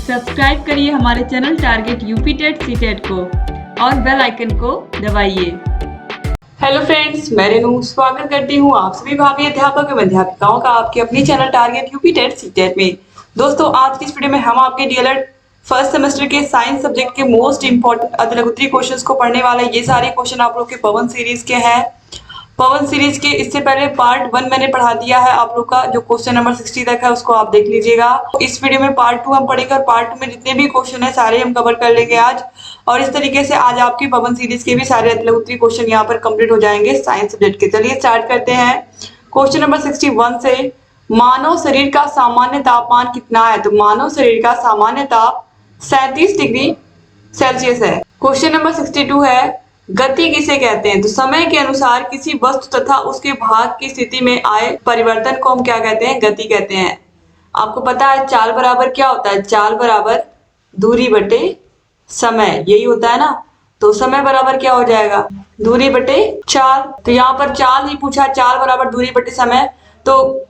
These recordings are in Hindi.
सब्सक्राइब करिए हमारे channel target UP TET C TET को और बेल आइकन को दबाइए। हेलो फ्रेंड्स, मैं रेनू स्वागत करती हूँ आप सभी भावी अध्यापक एवं अध्यापिकाओं का आपके अपनी channel target UP TET C TET में। दोस्तों, आज की इस वीडियो में हम आपके डीएलएड फर्स्ट सेमेस्टर के साइंस सब्जेक्ट के मोस्ट इंपॉर्टेंट अतिलघुत्री क्वेश्चंस को पढ़ने वाले। ये सारे क्वेश्चन आप लोग के पवन सीरीज के हैं। पवन सीरीज के इससे पहले पार्ट 1 मैंने पढ़ा दिया है आप लोग का, जो क्वेश्चन नंबर 60 तक है उसको आप देख लीजिएगा। इस वीडियो में पार्ट 2 हम पढ़ेंगे और पार्ट 2 में जितने भी क्वेश्चन है सारे हम कवर कर लेंगे आज। और इस तरीके से आज आपकी पवन सीरीज के भी सारे अतिलघुत्री क्वेश्चन यहाँ पर कंप्लीट हो जाएंगे साइंस सब्जेक्ट के। चलिए स्टार्ट करते हैं क्वेश्चन नंबर 61 से। मानव शरीर का सामान्य तापमान कितना है? तो मानव शरीर का सामान्य ताप 37 डिग्री सेल्सियस है। क्वेश्चन नंबर 62 है, गति किसे कहते हैं? तो समय के अनुसार किसी वस्तु तथा उसके भाग की स्थिति में आए परिवर्तन को हम क्या कहते हैं? गति कहते हैं। आपको पता है चाल बराबर क्या होता है? चाल बराबर दूरी बटे समय, यही होता है ना। तो समय बराबर क्या हो जाएगा? दूरी बटे चाल। तो यहाँ पर चाल ही पूछा, चाल बराबर दूरी बटे समय। तो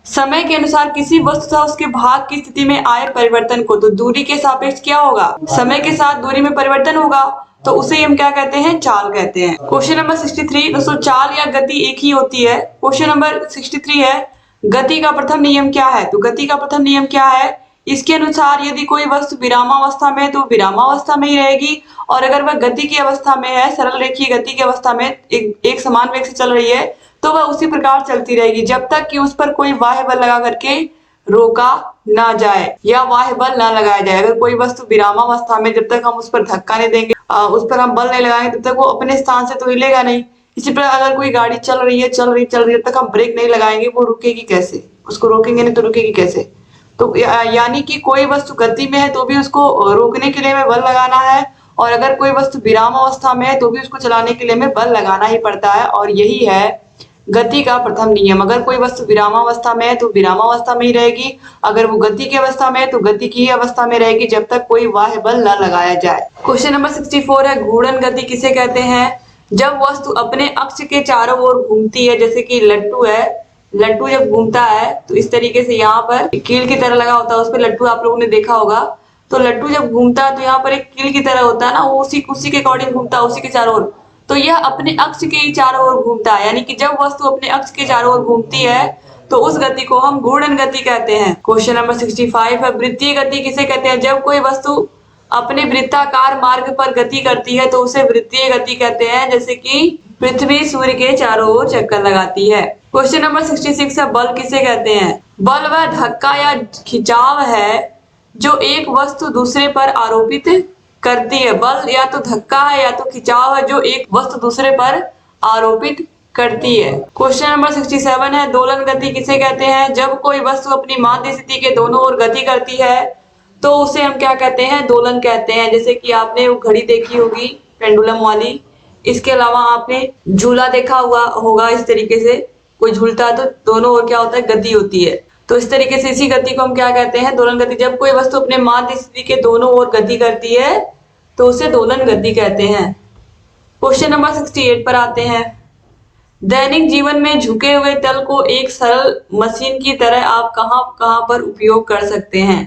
समय के अनुसार किसी वस्तु तथा उसके भाग की स्थिति में आए परिवर्तन को, तो दूरी के सापेक्ष क्या होगा? समय के साथ दूरी में परिवर्तन होगा, तो उसे हम क्या कहते हैं? चाल कहते हैं। Question number 63। दोस्तों, चाल या गति एक ही होती है। क्वेश्चन नंबर 63 है, गति का प्रथम नियम क्या है? तो गति का प्रथम नियम क्या है? इसके अनुसार यदि कोई वस्तु विरामावस्था में है तो विरामावस्था में ही रहेगी, और अगर वह गति की अवस्था में है, सरल रेखीय गति की अवस्था में एक समान वेग से चल रही है, तो वह उसी प्रकार चलती रहेगी जब तक कि उस पर कोई बाह्य बल लगा करके रोका ना जाए या बाह्य बल ना लगाया जाए। अगर कोई वस्तु विरामावस्था में, जब तक हम उस पर धक्का नहीं देंगे, उस पर हम बल नहीं लगाएंगे, तब तक वो अपने स्थान से तो हिलेगा नहीं। इसी प्रकार अगर कोई गाड़ी चल रही है जब तक हम ब्रेक नहीं लगाएंगे वो रुकेगी कैसे? उसको रोकेंगे नहीं तो रुकेगी कैसे? तो यानी कि कोई वस्तु गति में है तो भी उसको रोकने के लिए हमें बल लगाना है, और अगर कोई वस्तु विराम अवस्था में है तो भी उसको चलाने के लिए हमें बल लगाना ही पड़ता है। और यही है गति का प्रथम नियम। अगर कोई वस्तु विरामावस्था में है तो विरामावस्था में ही रहेगी, अगर वो गति की अवस्था में है तो गति की ही अवस्था में रहेगी जब तक कोई बाह्य बल न लगाया जाए। क्वेश्चन नंबर 64 है, घूर्णन गति किसे कहते हैं? जब वस्तु अपने अक्ष के चारों ओर घूमती है, जैसे कि लट्टू है, लट्टू जब घूमता है तो इस तरीके से यहाँ पर कील की तरह लगा होता है, उस पर लट्टू आप लोगों ने देखा होगा। तो लट्टू जब घूमता है तो यहाँ पर एक कील की तरह होता है ना, वो उसी के अकॉर्डिंग घूमता है, उसी के चारों ओर। तो यह अपने अक्ष के ही चारों ओर घूमता है, यानी कि जब वस्तु अपने अक्ष के चारों ओर घूमती है तो उस गति को हम घूर्णन गति कहते हैं। क्वेश्चन नंबर 65 है, वृत्तीय गति किसे कहते हैं? जब कोई वस्तु अपने वृत्ताकार मार्ग पर गति करती है तो उसे वृत्तीय गति कहते हैं, जैसे कि पृथ्वी सूर्य के चारों ओर चक्कर लगाती है। क्वेश्चन नंबर 66 है, बल किसे कहते हैं? बल वह धक्का या खिंचाव है जो एक वस्तु दूसरे पर आरोपित करती है। बल या तो धक्का है या तो खिंचाव है जो एक वस्तु दूसरे पर आरोपित करती है। क्वेश्चन नंबर 67 है, दोलन गति किसे कहते हैं? जब कोई वस्तु अपनी माध्य स्थिति के दोनों ओर गति करती है तो उसे हम क्या कहते हैं? दोलन कहते हैं। जैसे कि आपने वो घड़ी देखी होगी पेंडुलम वाली, इसके अलावा आपने झूला देखा हुआ होगा, इस तरीके से कोई झूलता है तो दोनों ओर क्या होता है? गति होती है। तो इस तरीके से इसी गति को हम क्या कहते हैं? दोलन गति। जब कोई वस्तु अपने माध्य स्थिति के दोनों ओर गति करती है तो उसे दोलन गति कहते हैं। क्वेश्चन नंबर 68 पर आते हैं, दैनिक जीवन में झुके हुए तल को एक सरल मशीन की तरह आप कहां कहां पर उपयोग कर सकते हैं?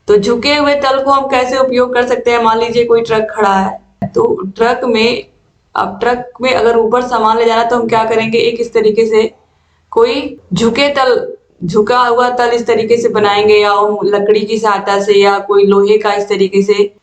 तो झुके हुए तल को हम कैसे उपयोग कर सकते हैं? मान लीजिए कोई ट्रक खड़ा है, तो ट्रक में अगर ऊपर सामान ले जाना तो हम क्या करेंगे? एक इस तरीके से कोई झुका हुआ तल इस तरीके से बनाएंगे, या लकड़ी की सहायता से या कोई लोहे का इस तरीके से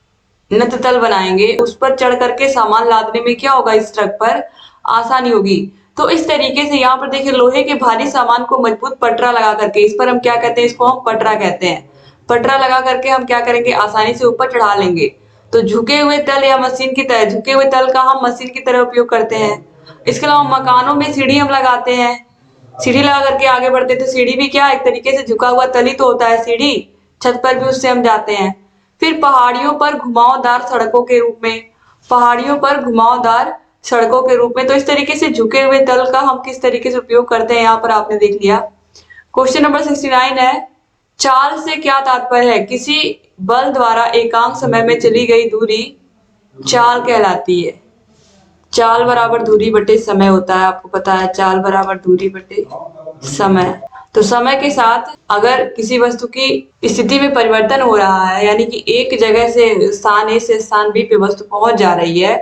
नत तल बनाएंगे। उस पर चढ़ करके सामान लादने में क्या होगा? इस ट्रक पर आसानी होगी। तो इस तरीके से यहाँ पर देखिए लोहे के भारी सामान को मजबूत पटरा लगा करके, इस पर हम क्या कहते हैं? इसको हम पटरा कहते हैं। पटरा लगा करके हम क्या करेंगे? आसानी से ऊपर चढ़ा लेंगे। तो झुके हुए तल या मशीन की तरह, झुके हुए तल का हम मशीन की तरह उपयोग करते हैं। इसके अलावा मकानों में सीढ़ी हम लगाते हैं, सीढ़ी लगा करके आगे बढ़ते हैं। तो सीढ़ी भी क्या एक तरीके से झुका हुआ तल ही तो होता है सीढ़ी, छत पर भी उससे हम जाते हैं। फिर पहाड़ियों पर घुमावदार सड़कों के रूप में, तो इस तरीके से झुके हुए तल का हम किस तरीके से उपयोग करते हैं यहाँ पर आपने देख लिया। क्वेश्चन नंबर 69 है, चाल से क्या तात्पर्य है? किसी बल द्वारा एकांक समय में चली गई दूरी चाल कहलाती है। चाल बराबर दूरी बटे समय होता है, आपको पता है चाल बराबर दूरी बटे समय। तो समय के साथ अगर किसी वस्तु की स्थिति में परिवर्तन हो रहा है, यानी कि एक जगह से स्थान ए से स्थान बी पे वस्तु पहुंच जा रही है,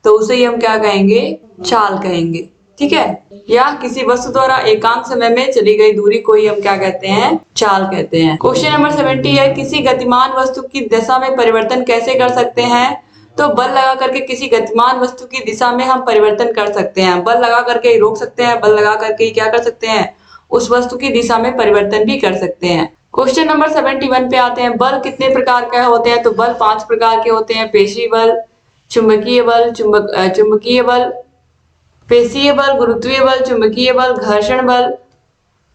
तो उसे ही हम क्या कहेंगे, चाल कहेंगे। ठीक है, या किसी वस्तु द्वारा एकांक समय में चली गई दूरी को ही हम क्या कहते हैं, चाल कहते हैं। क्वेश्चन नंबर 70 है, किसी गतिमान वस्तु की दिशा में परिवर्तन कैसे कर सकते हैं? तो बल लगा करके किसी गतिमान वस्तु की दिशा में हम परिवर्तन कर सकते हैं। बल लगा करके ही रोक सकते हैं, बल लगा करके ही क्या कर सकते हैं, उस वस्तु की दिशा में परिवर्तन भी कर सकते हैं। क्वेश्चन नंबर 71 पे आते हैं, बल कितने प्रकार के होते हैं? तो बल 5 प्रकार के होते हैं। पेशी बल, चुंबकीय बल, चुंबकीय बल, पेशीय बल, गुरुत्वीय बल, चुंबकीय बल, घर्षण बल,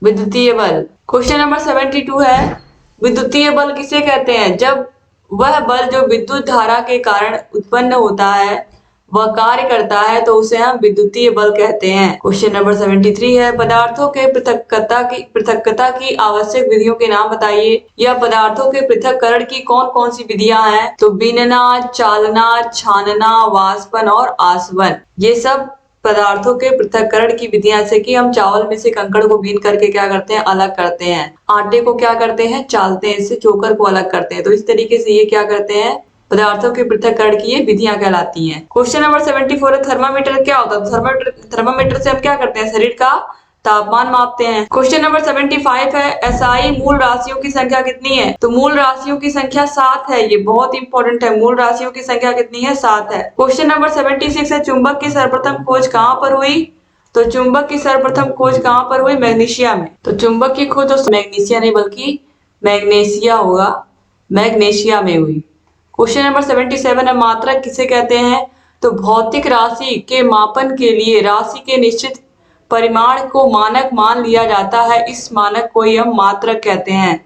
विद्युतीय बल। क्वेश्चन नंबर 72 है, विद्युतीय बल किसे कहते हैं? जब वह बल जो विद्युत धारा के कारण उत्पन्न होता है वह कार्य करता है तो उसे हम विद्युतीय बल कहते हैं। क्वेश्चन नंबर 73 है, पदार्थों के पृथक्कता की आवश्यक विधियों के नाम बताइए। यह पदार्थों के पृथक्करण की कौन कौन सी विधियां हैं? तो बीनना, चालना, छानना, वाष्पन और आसवन। ये सब पदार्थों के पृथक्करण की विधियां, जैसे कि हम चावल में से कंकड़ को बीन करके क्या करते हैं, अलग करते हैं। आटे को क्या करते हैं, चालते हैं, इससे चोकर को अलग करते हैं। तो इस तरीके से ये क्या करते हैं, पदार्थों के पृथक्करण की ये विधियां कहलाती हैं। क्वेश्चन नंबर 74 है, थर्मामीटर क्या होता है? थर्मामीटर से हम क्या करते हैं, शरीर का तापमान मापते हैं। क्वेश्चन नंबर 75 है, एसआई मूल राशियों की संख्या कितनी है? तो मूल राशियों की संख्या 7 है। ये बहुत इंपॉर्टेंट है, मूल राशियों की संख्या कितनी है, 7 है। क्वेश्चन नंबर 76 है, चुंबक की सर्वप्रथम खोज कहां पर हुई? तो चुंबक की सर्वप्रथम खोज कहां पर हुई? मैग्नीशिया में। तो चुंबक की खोज तो मैग्नीशिया नहीं बल्कि मैग्नेशिया होगा, मैग्नेशिया में हुई। क्वेश्चन नंबर 77 है, मात्रक किसे कहते हैं? तो भौतिक राशि के मापन के लिए राशि के निश्चित परिमाण को मानक मान लिया जाता है, इस मानक को ही हम मात्रक कहते हैं।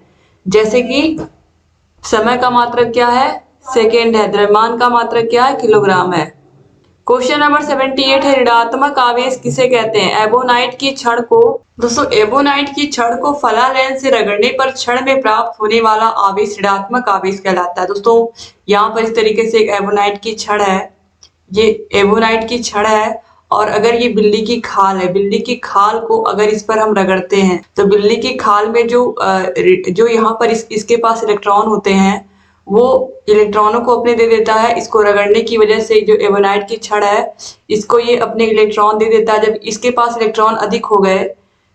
जैसे कि समय का मात्रक क्या है, सेकेंड है। द्रव्यमान का मात्रक क्या है, किलोग्राम है। क्वेश्चन नंबर 78 है, ऋणात्मक आवेश किसे कहते हैं? एबोनाइट की छड़ को, दोस्तों एबोनाइट की छड़ को फला लेंस से रगड़ने पर छड़ में प्राप्त होने वाला आवेश ऋणात्मक आवेश कहलाता है। दोस्तों यहाँ पर इस तरीके से एक एबोनाइट की छड़ है, ये एबोनाइट की छड़ है, और अगर ये बिल्ली की खाल है, बिल्ली की खाल को अगर इस पर हम रगड़ते हैं तो बिल्ली की खाल में जो यहाँ पर इसके पास इलेक्ट्रॉन होते हैं वो इलेक्ट्रॉनों को अपने दे देता है। इसको रगड़ने की वजह से जो एबोनाइट की छड़ है इसको ये अपने इलेक्ट्रॉन दे देता है। जब इसके पास इलेक्ट्रॉन अधिक हो गए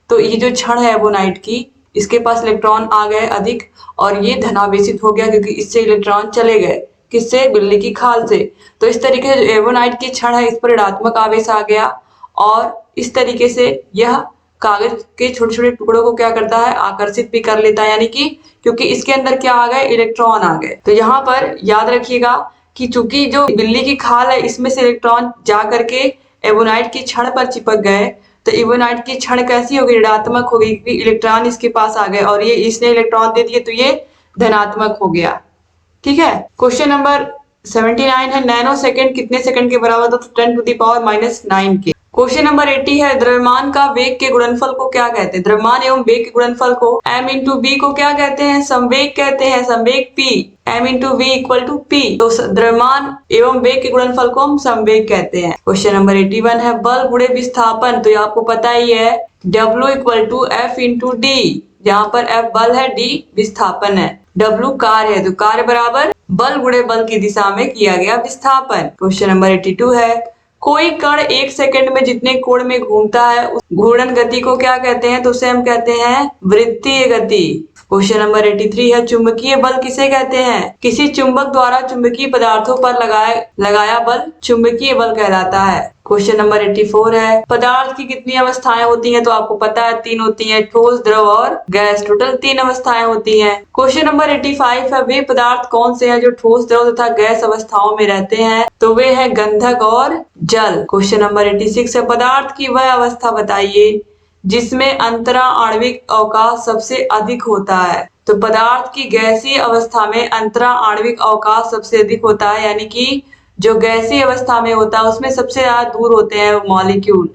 तो ये जो छड़ है एबोनाइट की, इसके पास इलेक्ट्रॉन आ गए अधिक और ये धनावेशित हो गया, क्योंकि इससे इलेक्ट्रॉन चले गए, किससे, बिल्ली की खाल से। तो इस तरीके से जो एबोनाइट की छड़ है इस पर ऋणात्मक आवेश आ गया और इस तरीके से यह कागज के छोटे छोटे टुकड़ों को क्या करता है, आकर्षित भी कर लेता है, यानी कि क्योंकि इसके अंदर क्या आ गए, इलेक्ट्रॉन आ गए। तो यहाँ पर याद रखिएगा कि चूंकि जो बिल्ली की खाल है इसमें से इलेक्ट्रॉन जा करके एबोनाइट की छड़ पर चिपक गए, तो एबोनाइट की छड़ कैसी होगी, ऋणात्मक होगी, क्योंकि इलेक्ट्रॉन इसके पास आ गए और ये इसने इलेक्ट्रॉन दे दिए तो ये धनात्मक हो गया। ठीक है। क्वेश्चन नंबर 79 है, नैनो सेकंड कितने सेकंड के बराबर? तो 10⁻⁹ के। क्वेश्चन नंबर 80 है, द्रव्यमान का वेग के गुणनफल को क्या कहते हैं? द्रव्यमान एवं वेग के गुणनफल को m इंटू बी को क्या कहते हैं, संवेग कहते हैं, संवेग p, m into v equal to p। तो द्रव्यमान एवं वेग के गुणनफल को हम संवेग कहते हैं। क्वेश्चन नंबर 81 है, बल गुणे विस्थापन, तो ये आपको पता ही है, W equal to F into D, जहाँ पर F बल है, D विस्थापन है, W कार्य है, तो कार्य बराबर बल गुणे बल की दिशा में किया गया विस्थापन। क्वेश्चन नंबर 82 है, कोई कण 1 सेकंड में जितने कोण में घूमता है उस घूर्णन गति को क्या कहते हैं? तो उसे हम कहते हैं वृत्तीय गति। क्वेश्चन नंबर 83 है, चुंबकीय बल किसे कहते हैं? किसी चुंबक द्वारा चुंबकीय पदार्थों पर लगाया बल चुंबकीय बल कहलाता है। क्वेश्चन नंबर 84 है, पदार्थ की कितनी अवस्थाएं होती हैं? तो आपको पता है 3 होती हैं, ठोस, द्रव और गैस, टोटल 3 अवस्थाएं होती हैं। क्वेश्चन नंबर 85 है, वे पदार्थ कौन से हैं जो ठोस, द्रव तथा गैस अवस्थाओं में रहते हैं? तो वे हैं गंधक और जल। क्वेश्चन नंबर 86 है, पदार्थ की वह अवस्था बताइए जिसमें अंतरा आणविक अवकाश सबसे अधिक होता है। तो पदार्थ की गैसीय अवस्था में अंतरा आणविक अवकाश सबसे अधिक होता है, यानी कि जो गैसीय अवस्था में होता है उसमें सबसे ज्यादा दूर होते हैं मॉलिक्यूल।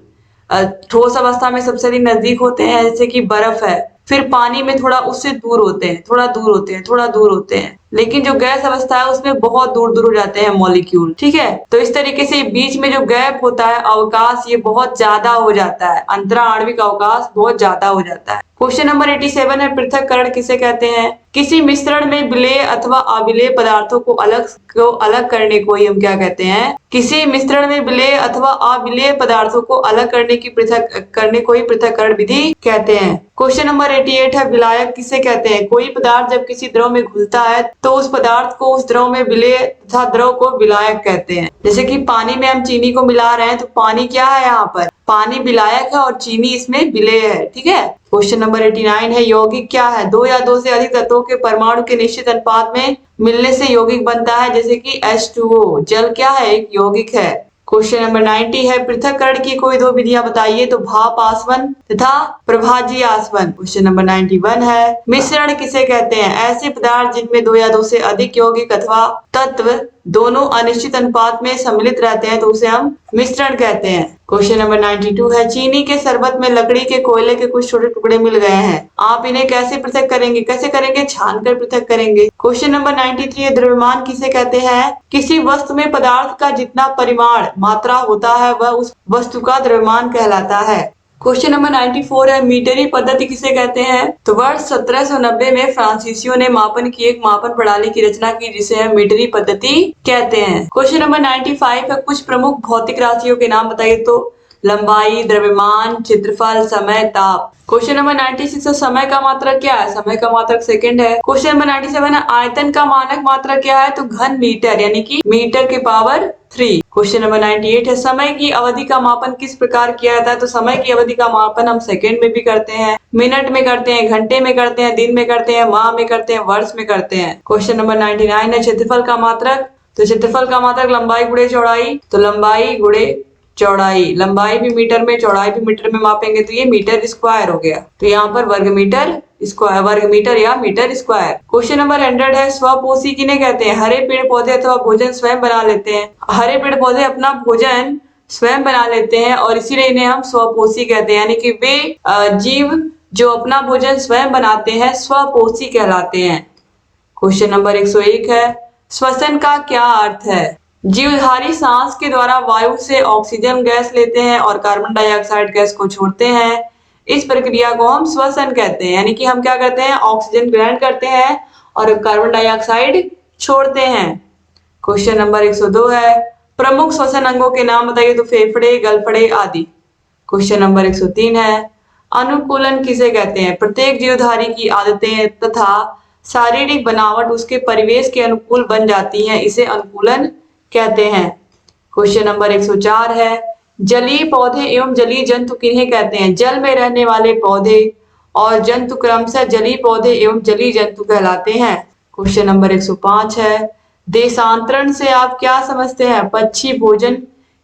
ठोस अवस्था में सबसे अधिक नजदीक होते हैं, जैसे कि बर्फ है, फिर पानी में थोड़ा उससे दूर होते हैं, थोड़ा दूर होते हैं, थोड़ा दूर होते हैं, लेकिन जो गैस अवस्था है उसमें बहुत दूर दूर हो जाते हैं मॉलिक्यूल। ठीक है, तो इस तरीके से बीच में जो गैप होता है अवकाश, ये बहुत ज्यादा हो जाता है, अंतरा आणविक अवकाश बहुत ज्यादा हो जाता है। क्वेश्चन नंबर 87 है, पृथक्करण किसे कहते हैं? किसी मिश्रण में विलेय अथवा अविलेय पदार्थों को अलग करने को ही हम क्या कहते हैं? किसी मिश्रण में विलेय अथवा अविलेय पदार्थों को अलग करने को ही पृथक्करण विधि कहते हैं। क्वेश्चन नंबर 88 है, विलायक किसे कहते हैं? कोई पदार्थ जब किसी द्रव में घुलता है तो उस पदार्थ को उस द्रव में विलेय तथा द्रव को विलायक कहते हैं। जैसे कि पानी में हम चीनी को मिला रहे हैं तो पानी क्या है? यहाँ पर पानी विलायक है और चीनी इसमें विलेय है। ठीक है। क्वेश्चन नंबर 89 है, यौगिक क्या है? दो या दो से अधिक तत्वों के परमाणु के निश्चित अनुपात में मिलने से यौगिक बनता है। जैसे कि H2O, जल क्या है? एक यौगिक है। क्वेश्चन नंबर 90 है, पृथक्करण की कोई दो विधियां बताइए। तो भाप आसवन तथा प्रभाजी आसवन। क्वेश्चन नंबर 91 है, मिश्रण किसे कहते हैं? ऐसे पदार्थ जिनमें दो या दो से अधिक यौगिक अथवा तत्व दोनों अनिश्चित अनुपात में सम्मिलित रहते हैं तो उसे हम मिश्रण कहते हैं। क्वेश्चन नंबर 92 है, चीनी के शरबत में लकड़ी के कोयले के कुछ छोटे टुकड़े मिल गए हैं, आप इन्हें कैसे पृथक करेंगे? कैसे करेंगे? छान कर पृथक करेंगे। क्वेश्चन नंबर 93 है, द्रव्यमान किसे कहते हैं? किसी वस्तु में पदार्थ का जितना परिमाण मात्रा होता है वह उस वस्तु का द्रव्यमान कहलाता है। क्वेश्चन नंबर 94 है, मीटरी पद्धति किसे कहते हैं? तो वर्ष 1790 में फ्रांसीसियों ने मापन की एक मापन प्रणाली की रचना की जिसे हम मीटरी पद्धति कहते हैं। क्वेश्चन नंबर 95 है, कुछ प्रमुख भौतिक राशियों के नाम बताइए। तो लंबाई, द्रव्यमान, क्षेत्रफल, समय, ताप। क्वेश्चन नंबर 96 है, समय का मात्रक क्या है? समय का मात्रक सेकंड है। क्वेश्चन नंबर 97 है, आयतन का मानक मात्रक क्या है? तो घन मीटर यानी कि मीटर के पावर 3। क्वेश्चन नंबर 98 है, समय की अवधि का मापन किस प्रकार किया जाता है? तो समय की अवधि का मापन हम सेकंड में भी करते हैं, मिनट में करते हैं, घंटे में करते हैं, दिन में करते हैं, माह में करते हैं, वर्ष में करते हैं। क्वेश्चन नंबर 99 है, क्षेत्रफल का मात्रक। तो क्षेत्रफल का मात्रक लंबाई गुणे चौड़ाई। तो लंबाई गुणे चौड़ाई, लंबाई भी मीटर में चौड़ाई भी मीटर में मापेंगे तो ये मीटर स्क्वायर हो गया। तो यहाँ पर वर्ग मीटर या मीटर स्क्वायर। क्वेश्चन नंबर 100 है, स्वपोषी किन्हें कहते हैं? हरे पेड़ पौधे अथवा भोजन स्वयं बना लेते हैं। हरे पेड़ पौधे अपना भोजन स्वयं बना लेते हैं और इसीलिए इन्हें हम स्वपोषी कहते हैं, यानी कि वे जीव जो अपना भोजन स्वयं बनाते हैं स्वपोषी कहलाते हैं। क्वेश्चन नंबर 101 है, श्वसन का क्या अर्थ है? जीवधारी सांस के द्वारा वायु से ऑक्सीजन गैस लेते हैं और कार्बन डाइऑक्साइड गैस को छोड़ते हैं। इस प्रक्रिया को हम श्वसन कहते हैं, यानी कि हम क्या करते हैं? ऑक्सीजन ग्रहण करते हैं और कार्बन डाइऑक्साइड छोड़ते हैं। क्वेश्चन नंबर 102 है, प्रमुख श्वसन अंगों के नाम बताइए। तो फेफड़े, गलफड़े आदि। क्वेश्चन नंबर 103 है, अनुकूलन किसे कहते हैं? प्रत्येक जीवधारी की आदतें तथा शारीरिक बनावट उसके परिवेश के अनुकूल बन जाती है, इसे अनुकूलन कहते हैं। क्वेश्चन नंबर 104 है, जलीय पौधे एवं जलीय जंतु किन्हें कहते हैं? जल में रहने वाले पौधे और जंतु क्रमशः जलीय पौधे एवं जलीय जंतु कहलाते हैं। क्वेश्चन नंबर 105 है, देशांतरण से आप क्या समझते हैं? पक्षी भोजन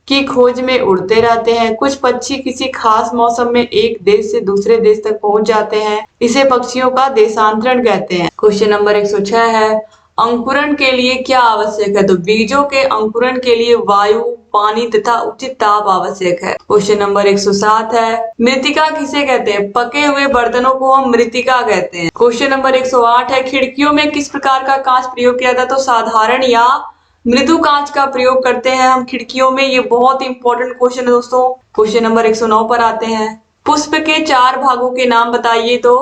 की खोज में उड़ते रहते हैं। कुछ पक्षी किसी खास मौसम में एक देश से दूसरे देश तक पहुंच जाते हैं, इसे पक्षियों का देशांतरण कहते हैं। क्वेश्चन नंबर 106 है, अंकुरण के लिए क्या आवश्यक है? तो बीजों के अंकुरण के लिए वायु, पानी तथा उचित ताप आवश्यक है। क्वेश्चन नंबर 107 है, मृतिका किसे कहते हैं? पके हुए बर्तनों को हम मृतिका कहते हैं। क्वेश्चन नंबर 108 है, खिड़कियों में किस प्रकार का कांच प्रयोग किया जाता है? तो साधारण या मृदु कांच का प्रयोग करते हैं हम खिड़कियों में। ये बहुत इंपॉर्टेंट क्वेश्चन है दोस्तों। क्वेश्चन नंबर 109 पर आते हैं, पुष्प के 4 भागों के नाम बताइए। तो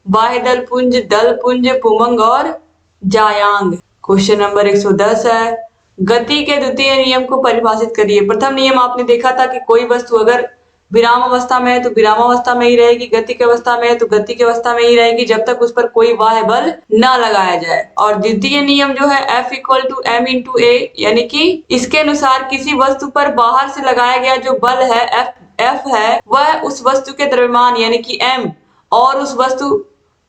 बाह्य दल पुंज, दल पुंज, पुमंग और जायांग। क्वेश्चन नंबर 110 है, गति के द्वितीय नियम को परिभाषित करिए। प्रथम नियम आपने देखा था कि कोई वस्तु अगर विराम अवस्था में है तो विराम अवस्था में ही रहेगी, गति की अवस्था में है तो गति की अवस्था में ही रहेगी जब तक उस पर कोई बाह्य बल न लगाया जाए। और द्वितीय नियम जो है F = m × a, यानी कि इसके अनुसार किसी वस्तु पर बाहर से लगाया गया जो बल है F है वह उस वस्तु के द्रव्यमान यानी कि m और उस वस्तु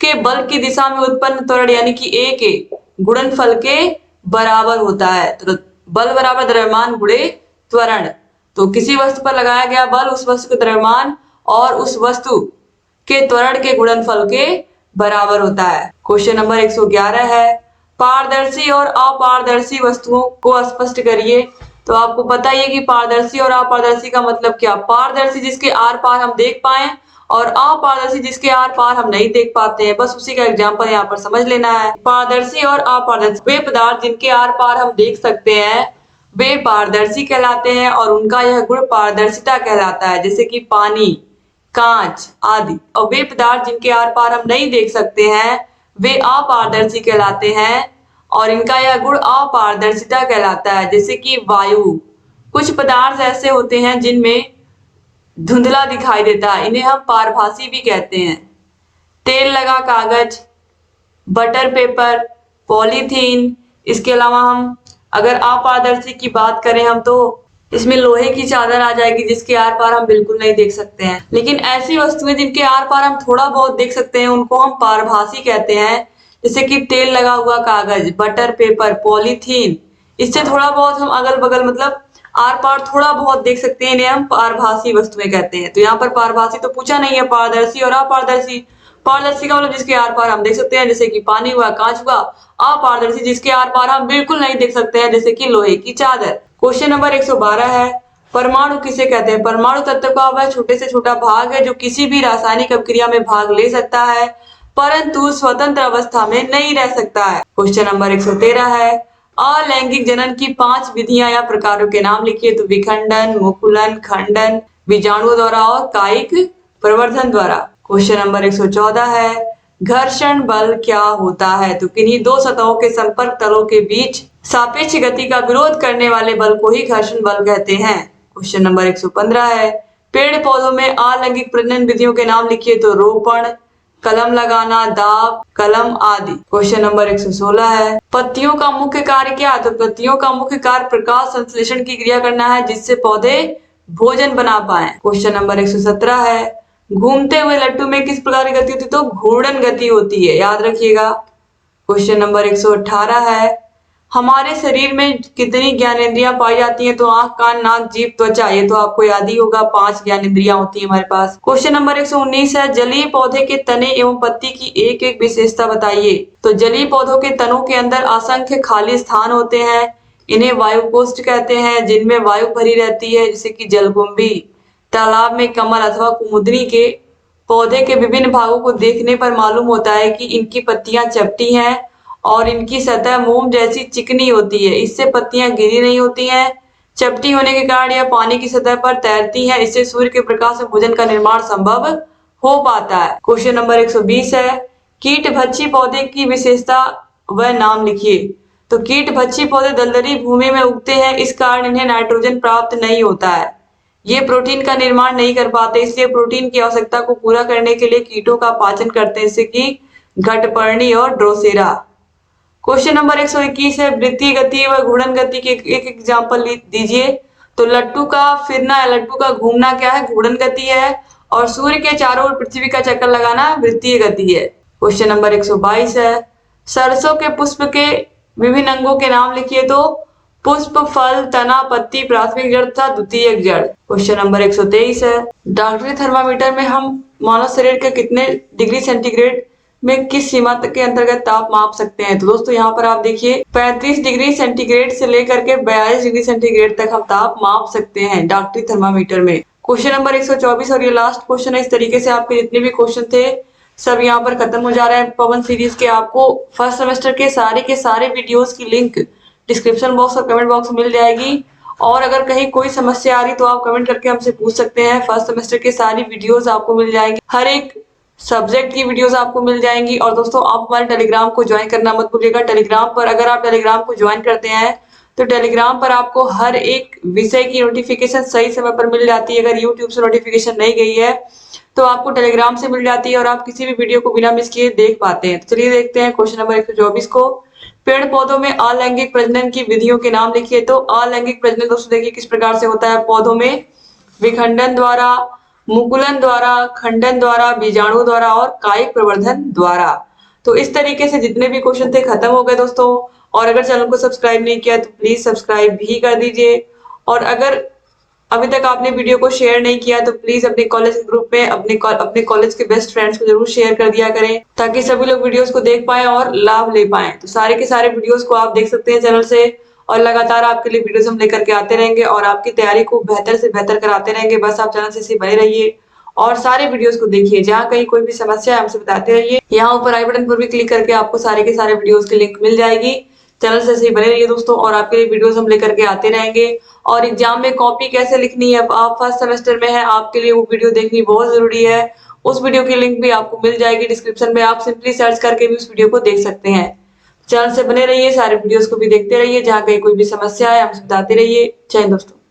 के बल की दिशा में उत्पन्न त्वरण यानी कि a के गुणनफल के बराबर होता है। तो बल बराबर द्रव्यमान गुणे त्वरण। तो किसी वस्तु पर लगाया गया बल उस वस्तु के द्रव्यमान और उस वस्तु के त्वरण के गुणनफल के बराबर होता है। क्वेश्चन नंबर 111 है, पारदर्शी और अपारदर्शी वस्तुओं को स्पष्ट करिए। तो आपको पता ही है कि पारदर्शी और अपारदर्शी का मतलब क्या? पारदर्शी जिसके आर पार हम देख पाए और अपारदर्शी जिसके आर पार हम नहीं देख पाते हैं, बस उसी का एग्जांपल यहाँ पर समझ लेना है। पारदर्शी और अपारदर्शी वे पदार्थ जिनके आर पार हम देख सकते हैं वे पारदर्शी कहलाते हैं और उनका यह गुण पारदर्शिता कहलाता है। जैसे कि पानी कांच आदि। और वे पदार्थ जिनके आर पार हम नहीं देख सकते हैं वे अपारदर्शी कहलाते हैं और इनका यह गुण अपारदर्शिता कहलाता है। जैसे कि वायु, कुछ पदार्थ ऐसे होते हैं जिनमें धुंधला दिखाई देता है, इन्हें हम पारभासी भी कहते हैं। तेल लगा कागज, बटर पेपर, पॉलीथीन। इसके अलावा हम अगर अपारदर्शी की बात करें हम तो इसमें लोहे की चादर आ जाएगी जिसके आर पार हम बिल्कुल नहीं देख सकते हैं। लेकिन ऐसी वस्तुएं जिनके आर पार हम थोड़ा बहुत देख सकते हैं उनको हम पारभासी कहते हैं। जैसे कि तेल लगा हुआ कागज, बटर पेपर, पॉलीथीन, इससे थोड़ा बहुत हम अगल बगल मतलब आर पार थोड़ा बहुत देख सकते हैं, इन्हें हम पारभासी वस्तुएं कहते हैं। तो यहाँ पर पारभासी तो पूछा नहीं है, पारदर्शी और अपारदर्शी। पारदर्शी का मतलब जिसके आर पार हम देख सकते हैं, जैसे कि पानी हुआ, कांच हुआ। अपारदर्शी जिसके आर पार हम बिल्कुल नहीं देख सकते हैं, जैसे कि लोहे की चादर। क्वेश्चन नंबर 112 है, परमाणु किसे कहते हैं? परमाणु तत्व का वह छोटे से छोटा भाग है जो किसी भी रासायनिक अभिक्रिया में भाग ले सकता है परंतु स्वतंत्र अवस्था में नहीं रह सकता है। क्वेश्चन नंबर 113 है, अलैंगिक जनन की 5 विधियां या प्रकारों के नाम लिखिए। तो विखंडन, मुकुलन, खंडन, बीजाणु द्वारा और कायिक प्रवर्धन द्वारा। क्वेश्चन नंबर 114 है, घर्षण बल क्या होता है? तो किन्हीं दो सतहों के संपर्क तलों के बीच सापेक्ष गति का विरोध करने वाले बल को ही घर्षण बल कहते हैं। क्वेश्चन नंबर 115 है, पेड़ पौधों में अलैंगिक प्रजनन विधियों के नाम लिखिए। तो रोपण, कलम लगाना, दाव, कलम आदि। क्वेश्चन नंबर 116 है, पत्तियों का मुख्य कार्य क्या है? तो पत्तियों का मुख्य कार्य प्रकाश संश्लेषण की क्रिया करना है जिससे पौधे भोजन बना पाए। क्वेश्चन नंबर 117 है, घूमते हुए लट्टू में किस प्रकार की गति होती है? तो घूर्णन गति होती है, याद रखिएगा। क्वेश्चन नंबर 118 है, हमारे शरीर में कितनी ज्ञानेंद्रियां पाई जाती हैं? तो आंख, कान, नाक, जीभ, त्वचा। ये तो आपको याद ही होगा, 5 ज्ञानेंद्रियां होती है हमारे पास। क्वेश्चन नंबर 119 है, जलीय पौधे के तने एवं पत्ती की एक एक विशेषता बताइए। तो जलीय पौधों के तनों के अंदर असंख्य खाली स्थान होते हैं, इन्हें वायुकोष्ठ कहते हैं, जिनमें वायु भरी रहती है, जैसे कि जलकुंभी। तालाब में कमल अथवा कुमुदनी के पौधे के विभिन्न भागों को देखने पर मालूम होता है कि इनकी पत्तियां चपटी हैं और इनकी सतह मोम जैसी चिकनी होती है। इससे पत्तियां गीली नहीं होती हैं। चपटी होने के कारण यह पानी की सतह पर तैरती हैं। इससे सूर्य के प्रकाश से भोजन का निर्माण संभव हो पाता है। क्वेश्चन नंबर 120 है, कीट भक्षी पौधे की विशेषता व नाम लिखिए। तो कीट भक्षी पौधे दलदली भूमि में उगते हैं, इस कारण इन्हें नाइट्रोजन प्राप्त नहीं होता है। ये प्रोटीन का निर्माण नहीं कर पाते, इसलिए प्रोटीन की आवश्यकता को पूरा करने के लिए कीटों का पाचन करते हैं, जैसे कि घटपर्णी और ड्रोसेरा। क्वेश्चन नंबर 121 है, वृत्तीय गति व घूर्णन गति के एक एग्जाम्पल दीजिए। तो लट्टू का फिरना, लट्टू का घूमना क्या है? घूर्णन गति है। और सूर्य के चारों ओर पृथ्वी का चक्कर लगाना वृत्तीय गति है। क्वेश्चन नंबर 122 है, सरसों के पुष्प के विभिन्न अंगों के नाम लिखिए। तो पुष्प, फल, तना, पत्ती, प्राथमिक जड़ तथा द्वितीयक जड़। क्वेश्चन नंबर 123 है, डॉक्टरी थर्मामीटर में हम मानव शरीर के कितने डिग्री सेंटीग्रेड में किस सीमा तक के अंतर्गत ताप माप सकते हैं? तो दोस्तों यहाँ पर आप देखिए 35 डिग्री सेंटीग्रेड से लेकर के 42 डिग्री सेंटीग्रेड तक हम ताप माप सकते हैं डॉक्टरी थर्मामीटर में। क्वेश्चन नंबर 124 और ये लास्ट क्वेश्चन है। इस तरीके से आपके जितने भी क्वेश्चन थे सब यहाँ पर खत्म हो जा रहे हैं पवन सीरीज के। आपको फर्स्ट सेमेस्टर के सारे वीडियोस की लिंक डिस्क्रिप्शन बॉक्स और कमेंट बॉक्स में मिल जाएगी। और अगर कहीं कोई समस्या आ रही तो आप कमेंट करके हमसे पूछ सकते हैं। फर्स्ट सेमेस्टर के सारी वीडियोस आपको मिल जाएंगी, हर एक सब्जेक्ट की वीडियोस आपको मिल जाएंगी। और दोस्तों आप हमारे टेलीग्राम को ज्वाइन करना मत भूलिएगा। टेलीग्राम पर अगर आप टेलीग्राम को ज्वाइन करते हैं तो टेलीग्राम पर आपको हर एक विषय की नोटिफिकेशन सही समय पर मिल जाती है। अगर यूट्यूब से नोटिफिकेशन नहीं गई है तो आपको टेलीग्राम से मिल जाती है और आप किसी भी वीडियो को बिना मिस किए देख पाते हैं। तो चलिए देखते हैं क्वेश्चन नंबर 124 को, पेड़ पौधों में अलैंगिक प्रजनन की विधियों के नाम लिखिए। तो अलैंगिक प्रजनन दोस्तों देखिए किस प्रकार से होता है पौधों में, विखंडन द्वारा, मुकुलन द्वारा, खंडन द्वारा, बीजाणु द्वारा और कायिक प्रवर्धन द्वारा। तो इस तरीके से जितने भी क्वेश्चन थे खत्म हो गए दोस्तों। और अगर चैनल को सब्सक्राइब नहीं किया तो प्लीज सब्सक्राइब भी कर दीजिए। और अगर अभी तक आपने वीडियो को शेयर नहीं किया तो प्लीज अपने कॉलेज के ग्रुप में अपने कॉलेज के बेस्ट फ्रेंड्स को जरूर शेयर कर दिया करें, ताकि सभी लोग वीडियोस को देख पाएं और लाभ ले पाएं। तो सारे के सारे वीडियोस को आप देख सकते हैं चैनल से, और लगातार आपके लिए वीडियोस हम लेकर के आते रहेंगे और आपकी तैयारी को बेहतर से बेहतर कराते रहेंगे। बस आप चैनल से इसी बने रहिए और सारे वीडियोस को देखिए। जहाँ कहीं कोई भी समस्या है हमसे बताते रहिए। यहाँ ऊपर आई बटन पर भी क्लिक करके आपको सारे के सारे वीडियोस की लिंक मिल जाएगी, चैनल से सही बने रहिए दोस्तों, और आपके लिए वीडियोस हम लेकर के आते रहेंगे। और एग्जाम में कॉपी कैसे लिखनी है, अब आप फर्स्ट सेमेस्टर में है, आपके लिए वो वीडियो देखनी बहुत जरूरी है। उस वीडियो की लिंक भी आपको मिल जाएगी डिस्क्रिप्शन में, आप सिंपली सर्च करके भी उस वीडियो को देख सकते हैं। चैनल से बने रहिए, सारे वीडियोस को भी देखते रहिए, जहाँ कहीं कोई भी समस्या है हमसे बताते रहिए। जय हिंद दोस्तों।